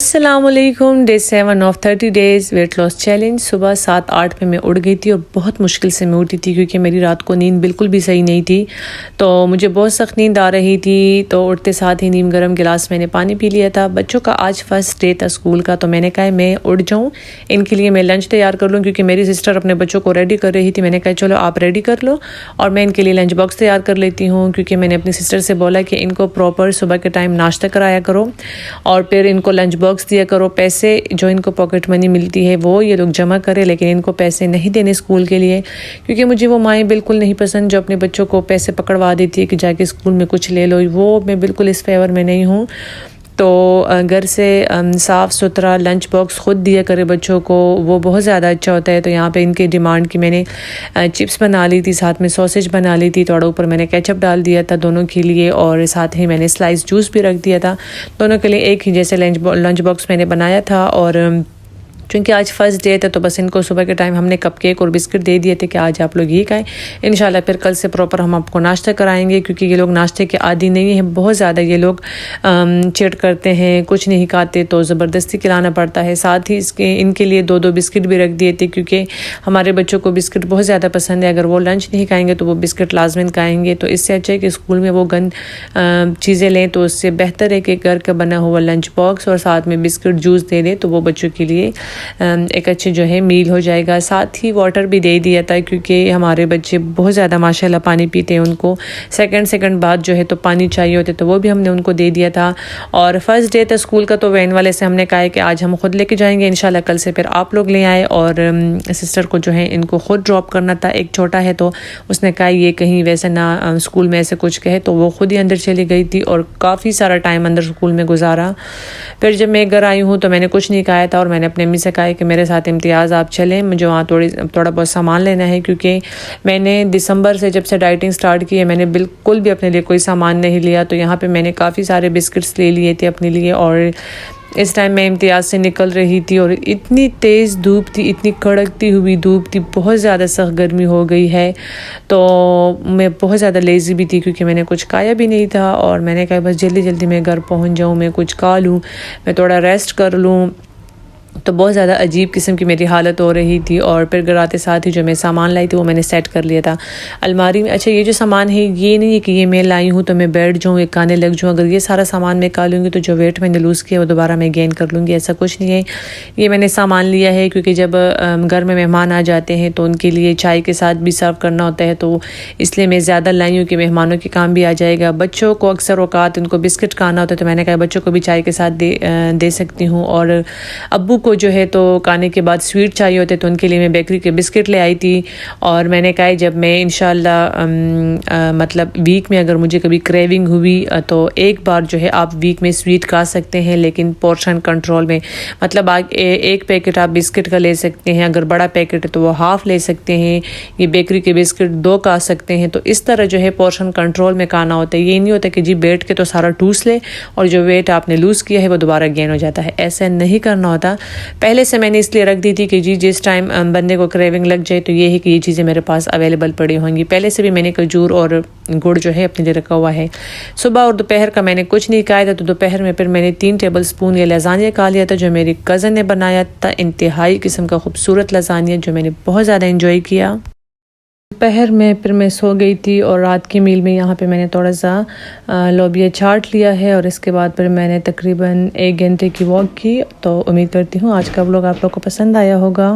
अस्सलामुअलैकुम। Day 7 of 30 days weight loss challenge. सुबह 7-8 पे मैं उठ गई थी और बहुत मुश्किल से मैं उठी थी क्योंकि मेरी रात को नींद बिल्कुल भी सही नहीं थी। तो मुझे बहुत सख्त नींद आ रही थी। तो उठते साथ ही नीम गर्म गिलास मैंने पानी पी लिया था। बच्चों का आज फर्स्ट डे था स्कूल का, तो मैंने कहा मैं उठ जाऊँ, इनके लिए मैं लंच तैयार कर लूँ क्योंकि मेरी सिस्टर अपने बच्चों को रेडी कर रही थी। मैंने कहा चलो आप रेडी कर लो और मैं इनके लिए लंच बॉक्स तैयार कर लेती हूँ, क्योंकि मैंने अपनी सिस्टर से बोला कि इनको प्रॉपर सुबह के टाइम नाश्ता कराया करो और फिर इनको लंच बॉक्स दिया करो। पैसे जो इनको पॉकेट मनी मिलती है वो ये लोग जमा करें, लेकिन इनको पैसे नहीं देने स्कूल के लिए, क्योंकि मुझे वो माएँ बिल्कुल नहीं पसंद जो अपने बच्चों को पैसे पकड़वा देती है कि जाके स्कूल में कुछ ले लो। वो मैं बिल्कुल इस फेवर में नहीं हूँ। तो घर से साफ़ सुथरा लंच बॉक्स ख़ुद दिया करे बच्चों को, वो बहुत ज़्यादा अच्छा होता है। तो यहाँ पे इनकी डिमांड की मैंने चिप्स बना ली थी, साथ में सॉसेज बना ली थी, थोड़ा ऊपर मैंने केचप डाल दिया था दोनों के लिए, और साथ ही मैंने स्लाइस जूस भी रख दिया था दोनों के लिए। एक ही जैसे लंच बॉक्स मैंने बनाया था। और क्योंकि आज फर्स्ट डे था तो बस इनको सुबह के टाइम हमने कपकेक और बिस्किट दे दिए थे कि आज आप लोग ये खाएं। इंशाल्लाह फिर कल से प्रॉपर हम आपको नाश्ता कराएंगे, क्योंकि ये लोग नाश्ते के आदी नहीं हैं बहुत ज़्यादा। ये लोग चिट करते हैं, कुछ नहीं खाते तो ज़बरदस्ती खिलाना पड़ता है। साथ ही इनके लिए 2-2 बिस्किट भी रख दिए थे, क्योंकि हमारे बच्चों को बिस्किट बहुत ज़्यादा पसंद है। अगर वो लंच नहीं खाएँगे तो वो बिस्किट लाजमन खाएँगे। तो इससे अच्छा है कि स्कूल में वो गंद चीज़ें लें, तो उससे बेहतर है कि घर का बना हुआ लंच बॉक्स और साथ में बिस्किट जूस दे दें, तो वो बच्चों के लिए एक अच्छे जो है मील हो जाएगा। साथ ही वाटर भी दे दिया था, क्योंकि हमारे बच्चे बहुत ज़्यादा माशाल्लाह पानी पीते हैं। उनको सेकंड बाद जो है तो पानी चाहिए होते, तो वो भी हमने उनको दे दिया था। और फर्स्ट डे था स्कूल का, तो वैन वाले से हमने कहा है कि आज हम खुद लेके जाएंगे, इंशाल्लाह कल से फिर आप लोग ले आए। और सिस्टर को जो है इनको खुद ड्रॉप करना था। एक छोटा है तो उसने कहा ये कहीं वैसे ना स्कूल में ऐसे कुछ कहे, तो वो खुद ही अंदर चली गई थी और काफ़ी सारा टाइम अंदर स्कूल में गुजारा। फिर जब मैं घर आई हूँ तो मैंने कुछ नहीं खाया था और मैंने अपने अम्मी से कहा कि मेरे साथ इम्तियाज़ आप चलें, मुझे वहाँ थोड़ा बहुत सामान लेना है, क्योंकि मैंने दिसंबर से जब से डाइटिंग स्टार्ट की है मैंने बिल्कुल भी अपने लिए कोई सामान नहीं लिया। तो यहाँ पे मैंने काफ़ी सारे बिस्किट्स ले लिए थे अपने लिए। और इस टाइम मैं इम्तियाज़ से निकल रही थी और इतनी तेज़ धूप थी, इतनी कड़कती हुई धूप थी, बहुत ज़्यादा सख्त गर्मी हो गई है। तो मैं बहुत ज़्यादा लेज़ी भी थी क्योंकि मैंने कुछ खाया भी नहीं था, और मैंने कहा बस जल्दी जल्दी मैं घर पहुँच जाऊँ, मैं कुछ खा लूँ, मैं थोड़ा रेस्ट कर लूँ। तो बहुत ज़्यादा अजीब किस्म की मेरी हालत हो रही थी। और फिर घर आते साथ ही जो मैं सामान लाई थी वो मैंने सेट कर लिया था अलमारी में। अच्छा, ये जो सामान है ये नहीं है कि ये मैं लाई हूँ तो मैं बैठ जाऊँ एक खाने लग जाऊँ। अगर ये सारा सामान मैं खा लूँगी तो जो वेट मैंने लूज़ किया वो दोबारा मैं गेन कर लूँगी, ऐसा कुछ नहीं है। ये मैंने सामान लिया है क्योंकि जब घर में मेहमान आ जाते हैं तो उनके लिए चाय के साथ भी सर्व करना होता है, तो इसलिए मैं ज़्यादा लाई हूँ कि मेहमानों के काम भी आ जाएगा। बच्चों को अक्सर औकात उनको बिस्किट खाना होता है, तो मैंने कहा बच्चों को भी चाय के साथ दे सकती हूँ। और अब्बू को जो है तो खाने के बाद स्वीट चाहिए होते, तो उनके लिए मैं बेकरी के बिस्किट ले आई थी। और मैंने कहा जब मैं इंशाल्लाह मतलब वीक में अगर मुझे कभी क्रेविंग हुई तो एक बार जो है आप वीक में स्वीट खा सकते हैं, लेकिन पोर्शन कंट्रोल में। मतलब एक पैकेट आप बिस्किट का ले सकते हैं, अगर बड़ा पैकेट है तो वो हाफ़ ले सकते हैं। ये बेकरी के बिस्किट 2 खा सकते हैं। तो इस तरह जो है पोर्शन कंट्रोल में खाना होता है। ये नहीं होता कि जी बैठ के तो सारा ठूस ले और जो वेट आपने लूज़ किया है वो दोबारा गेन हो जाता है, ऐसा नहीं करना होता। पहले से मैंने इसलिए रख दी थी कि जी जिस टाइम बंदे को क्रेविंग लग जाए तो ये है कि ये चीज़ें मेरे पास अवेलेबल पड़ी होंगी। पहले से भी मैंने खजूर और गुड़ जो है अपने लिए रखा हुआ है। सुबह और दोपहर का मैंने कुछ नहीं खाया था, तो दोपहर में फिर मैंने 3 टेबल स्पून ये लजानिया खा लिया था जो मेरी कज़न ने बनाया था। इंतहाई किस्म का खूबसूरत लजानिया जो मैंने बहुत ज़्यादा इंजॉय किया। दोपहर में फिर मैं सो गई थी और रात की मील में यहाँ पे मैंने थोड़ा सा लोबिया चाट लिया है और इसके बाद फिर मैंने तकरीबन 1 घंटे की वॉक की। तो उम्मीद करती हूँ आज का व्लॉग आप लोग को पसंद आया होगा।